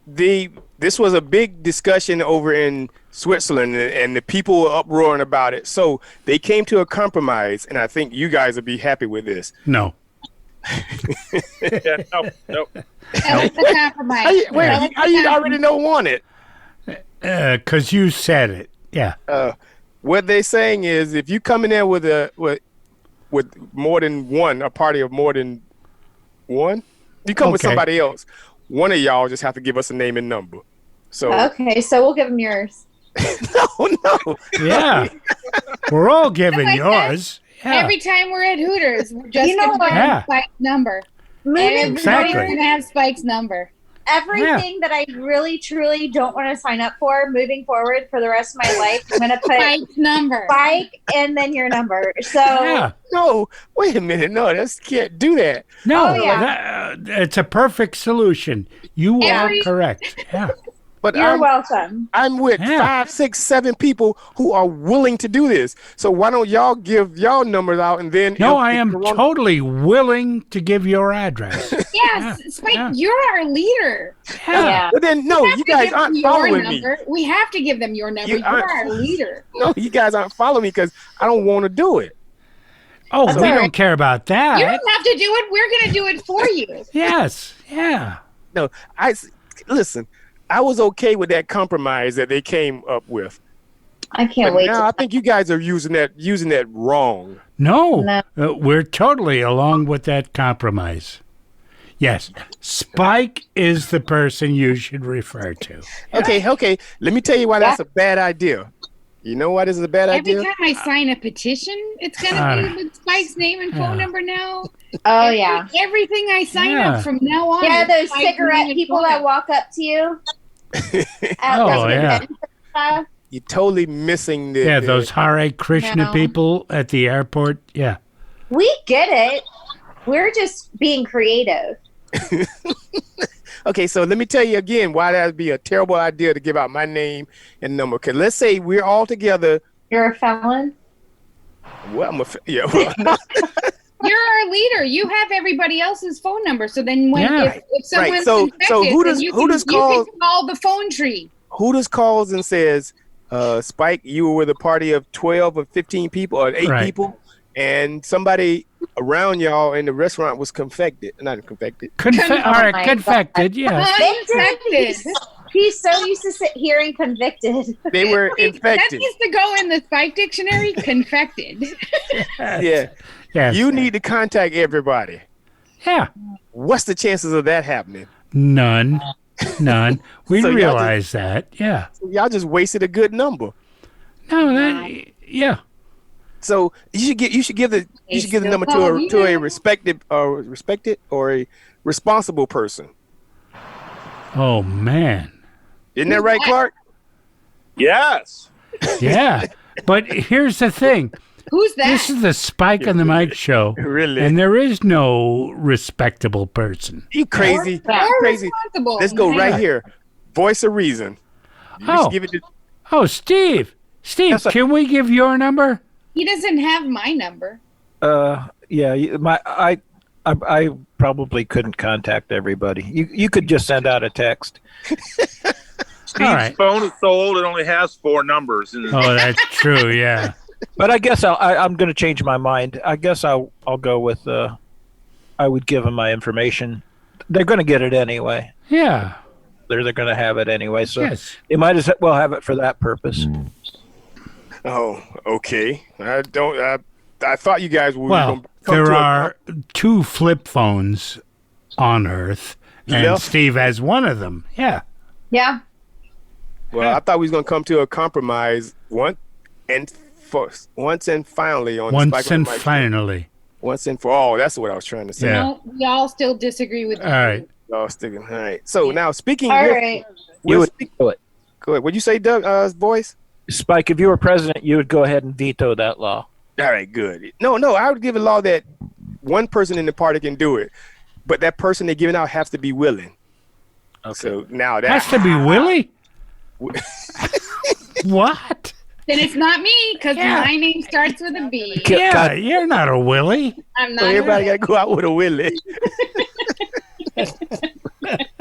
this was a big discussion over in Switzerland, and the people were uproaring about it. So they came to a compromise, and I think you guys will be happy with this. No. Yeah, no. That was a compromise. How you already want it? Because you said it. Yeah. What they're saying is, if you come in there with more than one, a party of more than one, you come with somebody else. One of y'all just have to give us a name and number. So Okay, so we'll give them yours. no. Yeah. We're all giving Like yours. Yeah. Every time we're at Hooters, we're just You know going to what? have Spike's number. Moving Exactly. Everybody's going to have Spike's number. Everything that I really, truly don't want to sign up for moving forward for the rest of my life, I'm going to put Spike's number. Spike and then your number. So Yeah. No, wait a minute. No, can't do that. No, Oh, yeah. it's a perfect solution. You are correct. Yeah. But you're welcome. I'm with 5, 6, 7 people who are willing to do this. So why don't y'all give y'all numbers out and then? No, I am totally willing to give your address. Yes, Spike, you're our leader. Yeah. But then no, you guys aren't following me. We have to give them your number. You're our leader. No, you guys aren't following me because I don't want to do it. Oh, That's we all don't right. care about that. You don't have to do it. We're going to do it for you. Yes. Yeah. No, listen. I was okay with that compromise that they came up with. I can't But wait. now I think you guys are using that wrong. No, we're totally along with that compromise. Yes, Spike is the person you should refer to. Okay. Let me tell you why that's a bad idea. You know why this is a bad idea? Every time I sign a petition, it's going to be with Spike's name and phone number now. Oh, yeah. Everything I sign up from now on. Yeah, is those Spike's cigarette name and people phone that number. walk up to you. Oh, yeah. You're totally missing the. Yeah, those Hare Krishna people at the airport. Yeah. We get it. We're just being creative. Okay, so let me tell you again why that would be a terrible idea to give out my name and number. Because let's say we're all together. You're a felon? Well, Well, You're our leader. You have everybody else's phone number. So then when if someone's infected, so who does then who does call? you can call the phone tree. Who does calls and says, Spike, you were with a party of 12 or 15 people or 8 people, and somebody around y'all in the restaurant was confected. Not confected. All right, confected, yeah. Infected. He's so used to hearing convicted. They were That infected. needs to go in the Spike dictionary. Confected. Yeah. Yes. You need to contact everybody. Yeah. What's the chances of that happening? None. We So y'all realize that. Yeah. Y'all just wasted a good number. No, that yeah. So you should give the number to a respected or a responsible person. Oh man. Isn't that right, Clark? Yes. Yeah. But here's the thing. Who's that? This is the Spike on the Mic show. Really? And there is no respectable person. You crazy. Or Crazy. responsible. Let's go right here. Voice of reason. You should give it to Steve. Steve, Yes, sir. can we give your number? He doesn't have my number. Yeah, I probably couldn't contact everybody. You could just send out a text. Steve's right. phone is so old it only has 4 numbers. In Oh, that's true, yeah. But I guess I'm going to change my mind. I guess I'll go with I would give them my information. They're going to get it anyway. Yeah. They're going to have it anyway, so Yes. they might as well have it for that purpose. Oh, okay. I thought you guys were Well, gonna come there to are 2 flip phones on Earth, and Yeah. Steve has one of them. Yeah. yeah. I thought we was gonna come to a compromise once and finally on the Once Spike on and the Mic show. finally. Once and for all. That's what I was trying to say. Yeah. No, we all still disagree with you. All right. Y'all sticking. All right. So now speaking. All right. You would veto it. Go ahead. What'd you say, Doug? Voice. Spike, if you were president, you would go ahead and veto that law. All right. Good. No. I would give a law that one person in the party can do it, but that person they're giving out has to be willing. Okay. So now that Has to be Willie? What? Then it's not me because Yeah. my name starts with a B. Yeah, you're not a Willie. I'm so not. everybody got to go out with a willie.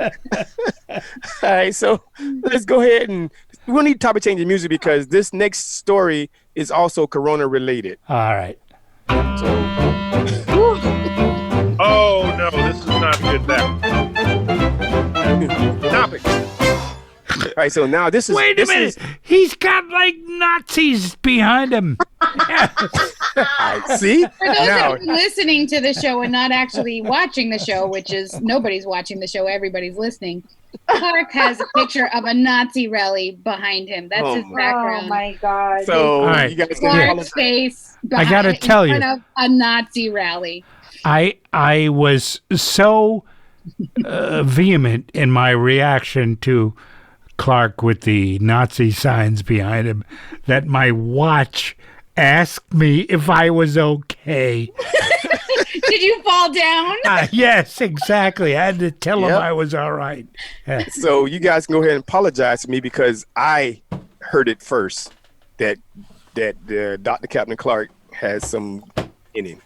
All right, so let's go ahead and we'll need topic change in music because this next story is also Corona related. All right. Oh no, this is not a good bet. Topic. All right, so now this is. Wait a this minute. is- He's got like Nazis behind him. see For those now. that are listening to the show and not actually watching the show, which is nobody's watching the show, everybody's listening. Clark has a picture of a Nazi rally behind him. That's Oh his my- background. Oh my God. So All right. you guys can Clark's face I gotta in tell you. front of a Nazi rally. I was so vehement in my reaction to Clark with the Nazi signs behind him that my watch asked me if I was okay. Did you fall down? Yes, exactly. I had to tell him Yep. I was all right. Yeah. So you guys can go ahead and apologize to me because I heard it first that Dr. Captain Clark has some in him.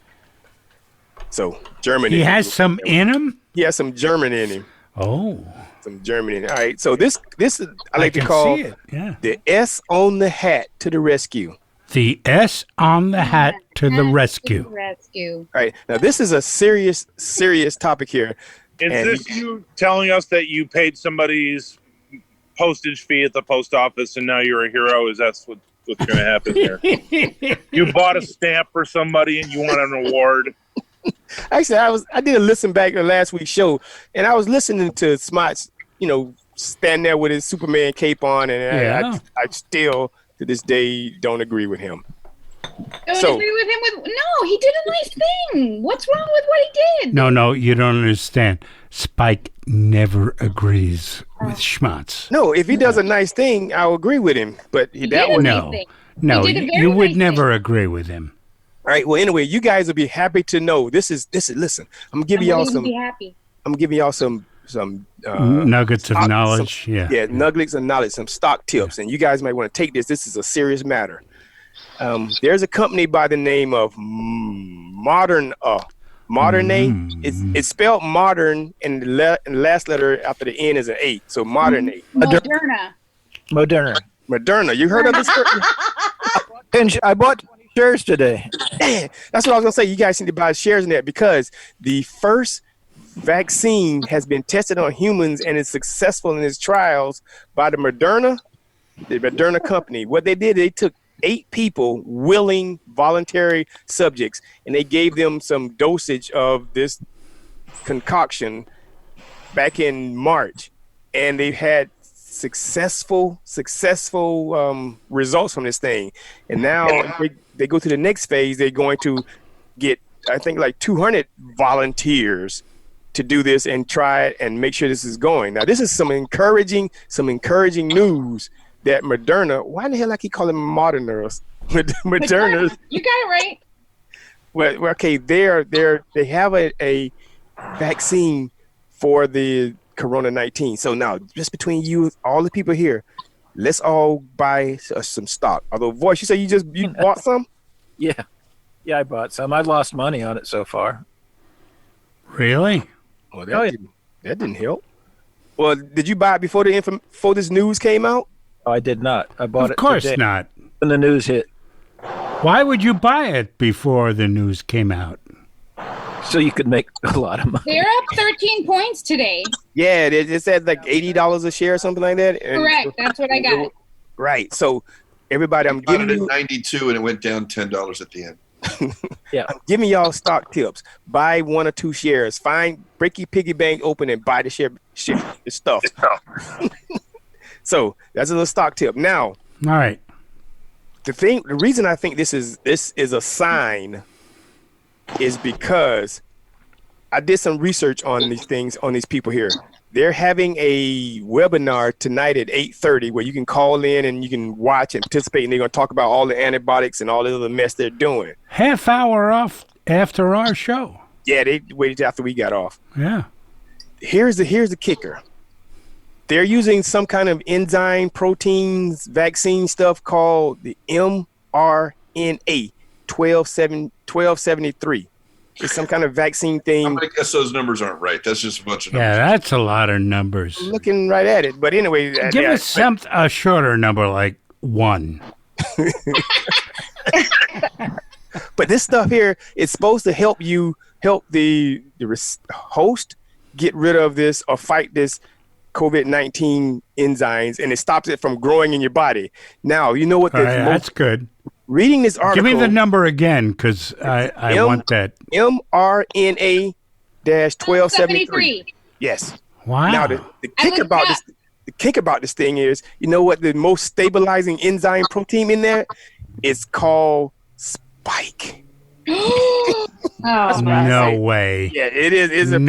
So German. He in has him. some in him? He has some German in him. Oh. Some German in him. All right. So this is I like to can call see it. Yeah. the S on the hat to the rescue. The S on the hat to the rescue. Rescue. All right. Now this is a serious topic here. Is And- this you telling us that you paid somebody's postage fee at the post office and now you're a hero? Is that what's going to happen here? You bought a stamp for somebody and you want an award? Actually, I did a listen back to last week's show, and I was listening to Smots, stand there with his Superman cape on, and Yeah. I still to this day don't agree with him. Don't So- agree with him no, he did a nice thing. What's wrong with what he did? No, you don't understand. Spike never agrees with Schmatz. No, if he does a nice thing, I'll agree with him. But He that did a one, nice No. thing. No, He did a very you would nice never agree with him. all right. Well, anyway, you guys will be happy to know this is. Listen, I'm giving y'all wouldn't some. be happy. I'm giving y'all some Nuggets of stock- knowledge. Yeah. nuggets of knowledge, some stock tips, and you guys might want to take this. This is a serious matter. There's a company by the name of Modern. It's spelled modern, and the last letter after the N is an 8, so Modern 8. Moderna. Moderna. You heard of this? I bought 20 shares today. That's what I was gonna say. You guys need to buy shares in that because the first vaccine has been tested on humans and is successful in its trials by the Moderna company. What they did, they took 8 people, willing, voluntary subjects, and they gave them some dosage of this concoction back in March, and they had successful results from this thing, and now they go to the next phase. They're going to get, I think, like 200 volunteers to do this and try it and make sure this is going. Now, this is some encouraging news that Moderna. Why the hell I keep calling them Moderners? Moderna. You got it right. Well, okay, they have a vaccine for the Corona-19. So now, just between you, all the people here, let's all buy some stock. Although, Voice, you say you bought some? Yeah, I bought some. I lost money on it so far. Really? Well, that didn't help. Well, did you buy it before this news came out? Oh, I did not. I bought it Of course today not. when the news hit. Why would you buy it before the news came out? So you could make a lot of money. They're up 13 points today. Yeah, it said like $80 a share or something like that. And Correct. That's what I got. Right. So everybody, I'm Got giving it you at 92 and it went down $10 at the end. Yeah. I'm giving y'all stock tips. Buy 1 or 2 shares. Break your piggy bank open and buy the stuff. So that's a little stock tip. Now, All right. the reason I think this is a sign is because I did some research on these things, on these people here. They're having a webinar tonight at 8:30 where you can call in and you can watch and participate, and they're going to talk about all the antibiotics and all the other mess they're doing. Half hour off after our show. Yeah, they waited after we got off. Yeah. Here's the kicker. They're using some kind of enzyme proteins vaccine stuff called the mRNA 1273. It's some kind of vaccine thing. I guess those numbers aren't right. That's just a bunch of numbers. Yeah, that's a lot of numbers. I'm looking right at it. But anyway. Give us a shorter number like 1. But this stuff here is supposed to help the host get rid of this or fight this COVID-19 enzymes, and it stops it from growing in your body. Now, you know what? That's good. Reading this article. Give me the number again, because I want that. mRNA 1273. Yes. Wow. Now the kick about this thing is, you know what? The most stabilizing enzyme protein in there is called spike. No way. Yeah, it is. It's a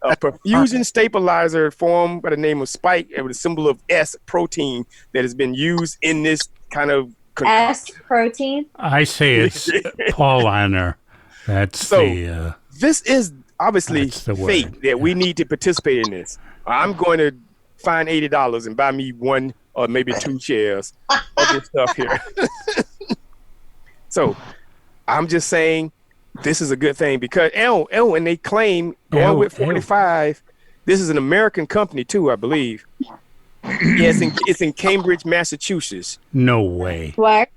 a perfusion stabilizer formed by the name of spike with a symbol of S protein that has been used in this kind of S protein. I say it's Pauliner. That's this is obviously fate that we need to participate in this. I'm going to find $80 and buy me 1 or maybe 2 shares of this stuff here. So I'm just saying this is a good thing because and they claim going with 45. This is an American company too, I believe. Yes, it's in Cambridge, Massachusetts. No way. What?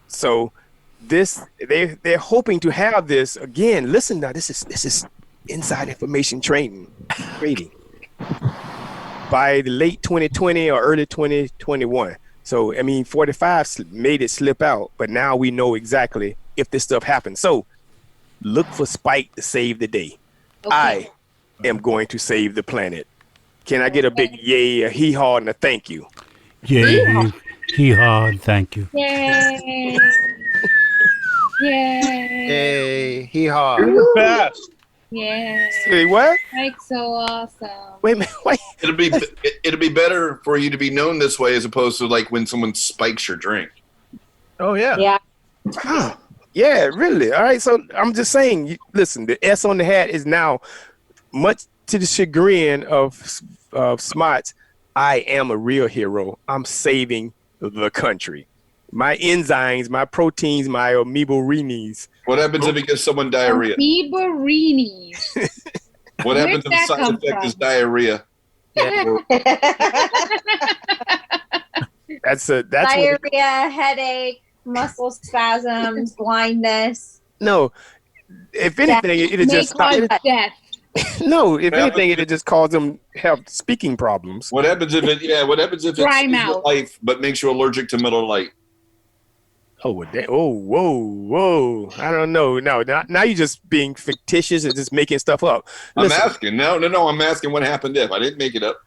So they're hoping to have this again. Listen now, this is inside information trading by the late 2020 or early 2021. So I mean, 45 made it slip out, but now we know exactly if this stuff happens. So look for Spike to save the day. Okay. I am going to save the planet. Can I get a big yay, a hee-haw, and a thank you? Yay, hee-haw, and thank you. Yay. Yay. Yay, hee-haw. You're the best. Yay. Say what? Mike's so awesome. Wait a minute. Wait. It'll be better for you to be known this way as opposed to like when someone spikes your drink. Oh, yeah. Yeah. Huh. Yeah, really. All right. So I'm just saying, listen, the S on the hat is now much to the chagrin of Smarts. I am a real hero. I'm saving the country. My enzymes, my proteins, my amoebarinis. What happens if it gives someone diarrhea? Amoebarinis. What happens if the side effect is diarrhea? That's diarrhea, headache, muscle spasms, blindness. No, if anything, it'll just stop. Death. No, if anything, it'll just cause them have speaking problems. What happens if it? Yeah, what happens if Dry it's mouth. life but makes you allergic to Miller Lite? Oh, whoa! I don't know. No, now you're just being fictitious and just making stuff up. Listen, I'm asking. No. I'm asking what happened if I didn't make it up.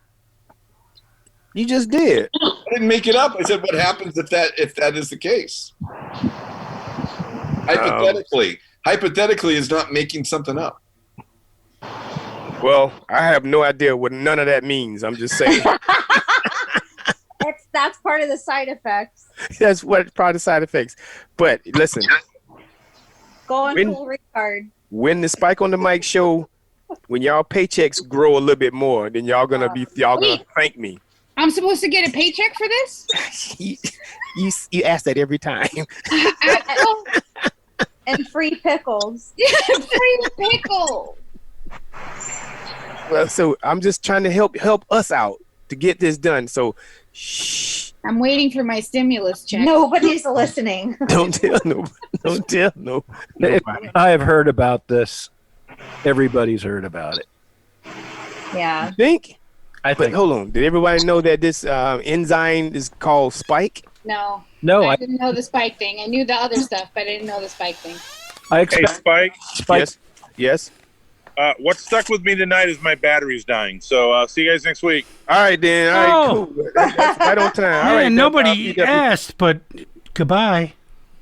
You just did. I didn't make it up. I said, what happens if that is the case? Hypothetically is not making something up. Well, I have no idea what none of that means. I'm just saying. That's part of the side effects. That's what part of the side effects. But listen, Go on full retard. when the Spike on the Mic show, when y'all paychecks grow a little bit more, then y'all gonna thank me. I'm supposed to get a paycheck for this? You ask that every time. And free pickles. Free pickles. Well, so I'm just trying to help us out to get this done. So, shh. I'm waiting for my stimulus check. Nobody's listening. Don't tell nobody. Don't tell nobody. I have heard about this. Everybody's heard about it. Yeah. Think? But hold on. Did everybody know that this enzyme is called Spike? No. No, I didn't know the spike thing. I knew the other stuff, but I didn't know the spike thing. I Hey, Spike. Yes. What stuck with me tonight is my battery's dying. So see you guys next week. All right, then. All right, cool. That's right on time. All right, nobody asked, but goodbye.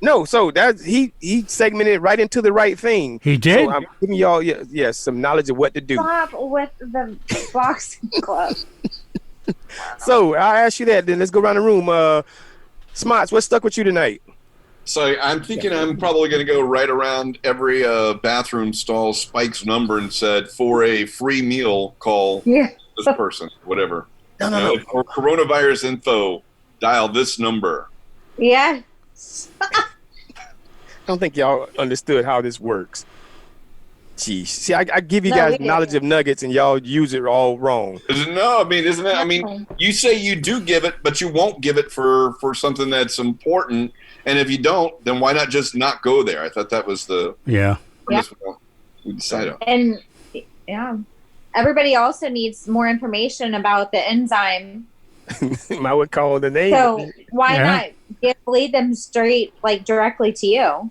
No, so that's he segmented right into the right thing. He did. So I'm giving y'all some knowledge of what to do. Stop with the boxing club. So I'll ask you that. Then let's go around the room. Smarts, what stuck with you tonight? So I'm thinking I'm probably going to go right around every bathroom stall Spike's number and said, for a free meal, call this person, whatever. No. For coronavirus info, dial this number. Yeah. I don't think y'all understood how this works. Jeez. See, I give you guys knowledge of nuggets and y'all use it all wrong. No, I mean, isn't it? I mean, you say you do give it, but you won't give it for something that's important. And if you don't, then why not just not go there? I thought that was the premise we decided on. And yeah, everybody also needs more information about the enzyme. I would call the name. So why not lead them straight, like directly to you?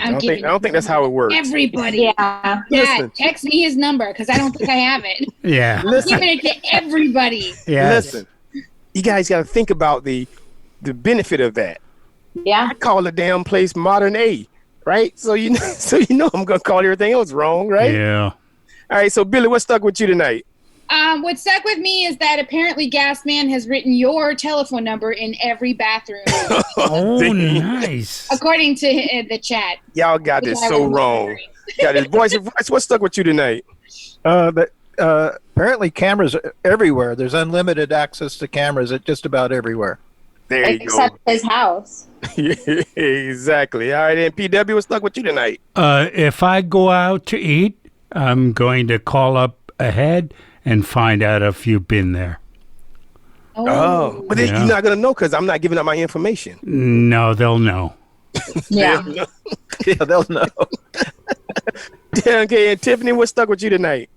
I don't think that's how it works. Everybody. Yeah. Dad, text me his number because I don't think I have it. Yeah. I'm giving it to everybody. Yeah. Listen, you guys got to think about the benefit of that. Yeah. I call the damn place Modern A, right? So you know I'm gonna call everything else wrong, right? Yeah. All right. So Billy, what stuck with you tonight? What stuck with me is that apparently Gasman has written your telephone number in every bathroom. Oh, nice. According to the chat. Y'all got this so wrong. Got this voice. What stuck with you tonight? Apparently cameras everywhere. There's unlimited access to cameras at just about everywhere. There you Except his house. go. Exactly. All right, and PW, what stuck with you tonight? If I go out to eat, I'm going to call up ahead and find out if you've been there. Oh, but then you're not gonna know because I'm not giving up my information. No, they'll know. Yeah. Yeah, they'll know. Okay, and Tiffany, what stuck with you tonight?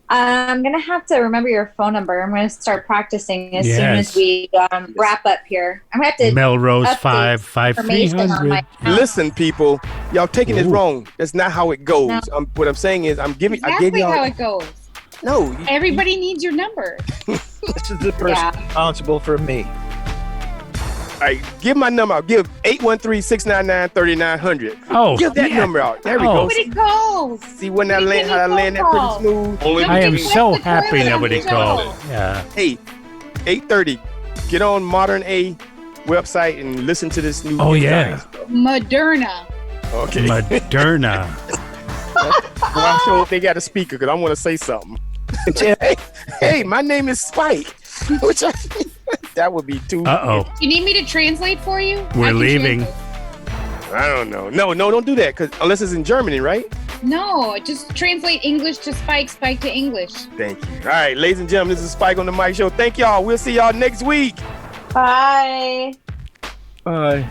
I'm going to have to remember your phone number. I'm going to start practicing as soon as we wrap up here. I'm going to have to Melrose update 55300. Listen, people, y'all taking this wrong. That's not how it goes. No. What I'm saying is, I gave Exactly y'all. how it goes. No, Everybody needs your number. This is the person responsible for me. all right, give my number out. Give 813-699-3900. Oh, Give that number out. There we go. Nobody calls. See when I land, how I land that pretty smooth. Only I am Nobody so wants the happy toilet on nobody the called. show. Yeah. Hey, 8:30. Get on Modern A website and listen to this new. Oh, yeah. Moderna. Okay. Moderna. Well, I'm sure they got a speaker because I want to say something. Hey, my name is Spike. That would be too. Uh-oh. You need me to translate for you? I We're can leaving. translate. I don't know. No, don't do that. Unless it's in Germany, right? No, just translate English to Spike, Spike to English. Thank you. All right, ladies and gentlemen, this is Spike on the Mic Show. Thank y'all. We'll see y'all next week. Bye. Bye.